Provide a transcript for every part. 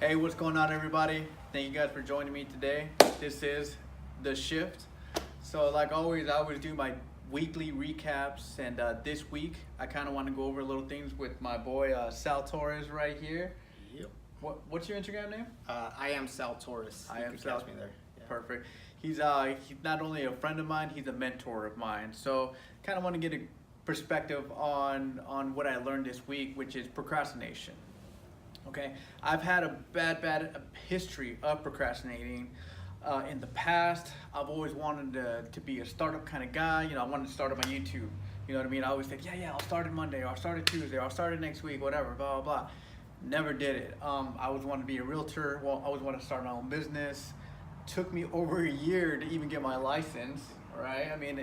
Hey, what's going on, everybody? Thank you guys for joining me today. This is The Shift. So, like always, I always do my weekly recaps, and this week I kind of want to go over little things with my boy Sal Torres right here. Yep. What's your Instagram name? I am Sal Torres. I You am can Sal. catch me there. Yeah. Perfect. He's not only a friend of mine, he's a mentor of mine. So, kind of want to get a perspective on what I learned this week, which is procrastination. Okay, I've had a bad history of procrastinating. In the past, I've always wanted to be a startup kind of guy. I wanted to start up my YouTube. You know what I mean? I always think, yeah, I'll start it Monday, or I'll start it Tuesday, or I'll start it next week, whatever, blah, blah, blah. Never did it. I always wanted to be a realtor. Well, I always wanted to start my own business. Took me over a year to even get my license, right? I mean,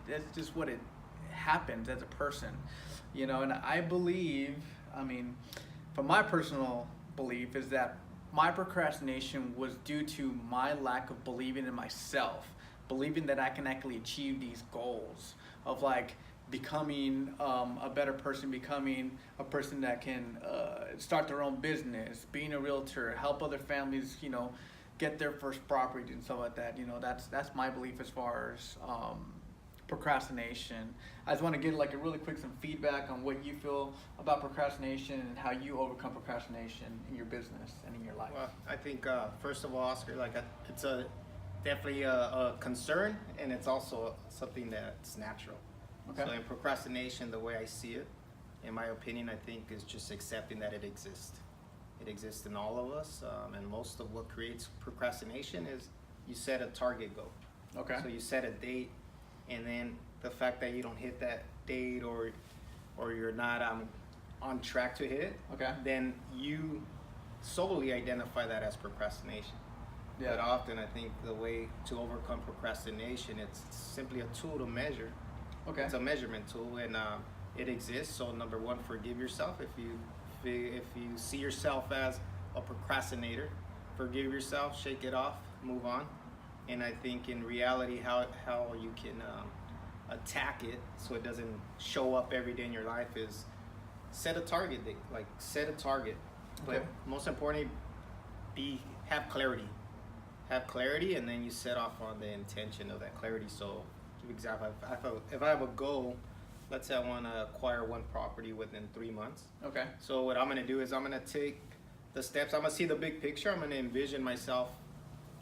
that's just what it happens as a person, and I believe, from my personal belief, is that my procrastination was due to my lack of believing in myself, believing that I can actually achieve these goals of like becoming a better person, becoming a person that can start their own business, being a realtor, help other families, get their first property and stuff like that. That's my belief as far as procrastination. I just want to get like a really quick some feedback on what you feel about procrastination and how you overcome procrastination in your business and in your life. Well, I think first of all, Oscar, it's definitely a concern, and it's also something that's natural. Okay. So in procrastination, the way I see it, in my opinion, I think is just accepting that it exists. It exists in all of us, and most of what creates procrastination is you set a target goal. Okay. So you set a date, and then the fact that you don't hit that date or you're not on track to hit it, Okay. then you solely identify that as procrastination. Yeah. But often I think the way to overcome procrastination, it's simply a tool to measure. Okay. It's a measurement tool, and it exists. So number one, forgive yourself. If you see yourself as a procrastinator, forgive yourself, shake it off, move on. And I think in reality, how you can attack it so it doesn't show up every day in your life is set a target date. Like set a target, but Okay. most importantly, have clarity. Have clarity, and then you set off on the intention of that clarity. So, for example, if I have a goal, let's say I want to acquire one property within 3 months. Okay. So what I'm going to do is I'm going to take the steps. I'm going to see the big picture. I'm going to envision myself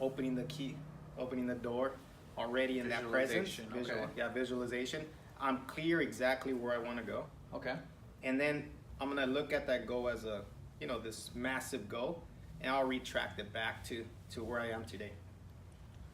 opening the key, opening the door, already in that presence. Visualization, okay. Yeah, visualization. I'm clear exactly where I want to go. Okay. And then I'm going to look at that goal as this massive goal, and I'll retract it back to where I am today.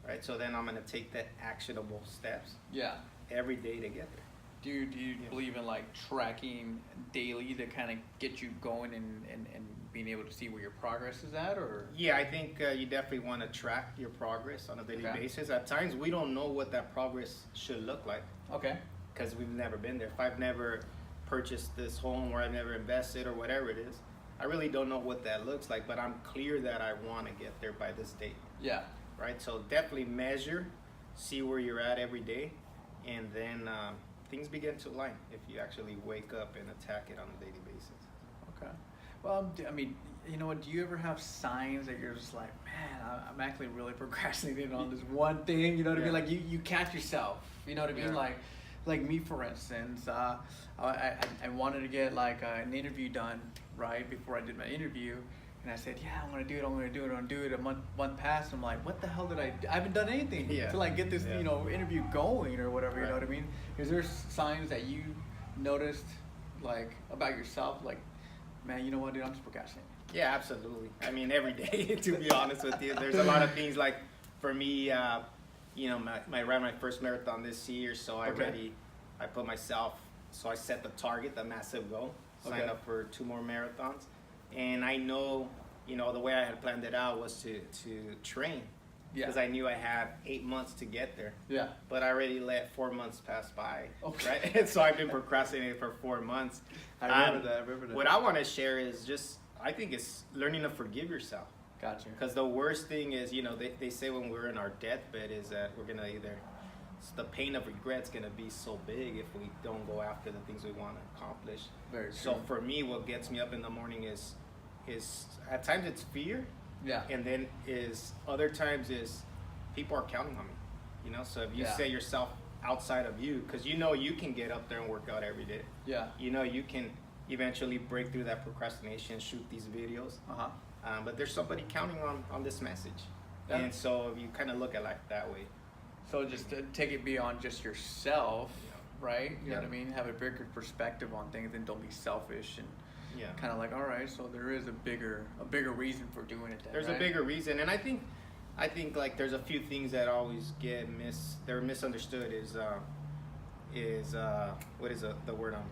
Right? So then I'm going to take that actionable steps Yeah. every day to get there. Do you believe in like tracking daily to kind of get you going and being able to see where your progress is at, or? Yeah, I think you definitely want to track your progress on a daily Okay. basis. At times, we don't know what that progress should look like Okay. because we've never been there. If I've never purchased this home or I've never invested or whatever it is, I really don't know what that looks like, but I'm clear that I want to get there by this date, Yeah. right? So definitely measure, see where you're at every day, and then things begin to align if you actually wake up and attack it on a daily basis. Okay. Well, you know what? Do you ever have signs that you're just like, man, I'm actually really procrastinating on this one thing? You know what I mean? Yeah. Like you catch yourself. You know what I mean? Yeah. Like me, for instance, I wanted to get like an interview done right before I did my interview, and I said, yeah, I'm gonna do it. A month passed. I'm like, what the hell did I do? I haven't done anything Yeah. to like get this Yeah. interview going or whatever. You know Right. what I mean? Is there signs that you noticed like about yourself, like, man, you know what, dude, I'm just procrastinating? Yeah, absolutely. I mean, every day, to be honest with you. There's a lot of things like, for me, I ran my first marathon this year, so I put myself, so I set the target, the massive goal, signed Okay. up for 2 more marathons. And I know, the way I had planned it out was to train, Yeah. because I knew I had 8 months to get there. Yeah. But I already let 4 months pass by, Okay. right? So I've been procrastinating for 4 months. I remember that. What I want to share is just, I think it's learning to forgive yourself. Gotcha. Because the worst thing is, they say when we're in our deathbed is that we're going to the pain of regret's going to be so big if we don't go after the things we want to accomplish. Very true. So for me, what gets me up in the morning is is at times it's fear, Yeah. and then is other times is people are counting on me. You know, so if you Yeah. set yourself outside of you, because you know you can get up there and work out every day. Yeah. You know you can eventually break through that procrastination, shoot these videos. Uh-huh. But there's somebody counting on this message, Yeah. and so you kind of look at life that way. So just to take it beyond just yourself, right? You know Yeah. what I mean? Have a bigger perspective on things and don't be selfish and Yeah. kind of like, all right, so there is a bigger reason for doing it then, There's right? a bigger reason, and I think like there's a few things that always get they're misunderstood is what is the word on.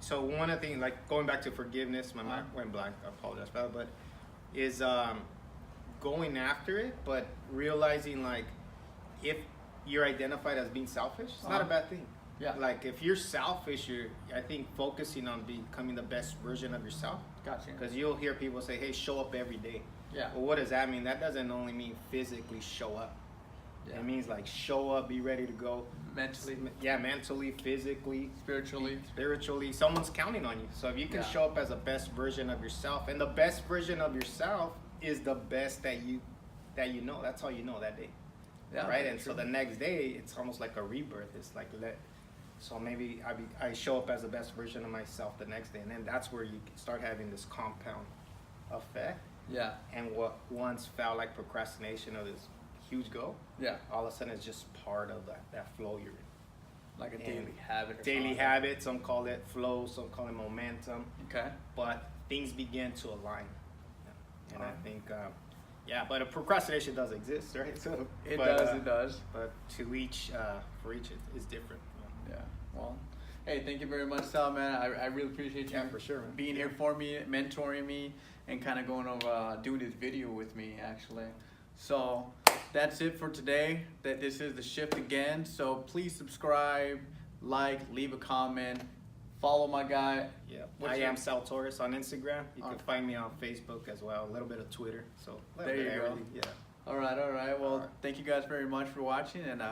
So one of the things, like going back to forgiveness, my mind went blank. I apologize for that, but is going after it, but realizing like if you're identified as being selfish, it's not a bad thing. Yeah. Like if you're selfish, I think focusing on becoming the best version of yourself. Gotcha. Because you'll hear people say, "Hey, show up every day." Yeah. Well, what does that mean? That doesn't only mean physically show up. Yeah. It means like show up, be ready to go. Mentally, Yeah, mentally, physically, spiritually. someone's counting on you. So if you can Yeah. show up as the best version of yourself, and the best version of yourself is the best that you know. That's all you know that day. Yeah. Right. And so the next day, it's almost like a rebirth. It's like so maybe I show up as the best version of myself the next day, and then that's where you start having this compound effect. Yeah. And what once felt like procrastination or this huge goal, Yeah. all of a sudden it's just part of that flow you're in. Like a And daily habit. Or Daily something. habit, some call it flow, some call it momentum, Okay. but things begin to align. And I Alright. think, but a procrastination does exist, right? So It but, does. It does. But for each is different. Yeah. Well, hey, thank you very much, Sal, man. I really appreciate you Yeah, for sure, man. being here for me, mentoring me, and kind of going over doing this video with me, actually. So that's it for today. This is The Shift again. So please subscribe, like, leave a comment, follow my guy. Yeah, What's I your- am Sal Torres on Instagram. You can Okay. find me on Facebook as well. A little bit of Twitter. So There you go. Yeah. All right. Well, All right. thank you guys very much for watching, and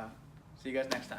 see you guys next time.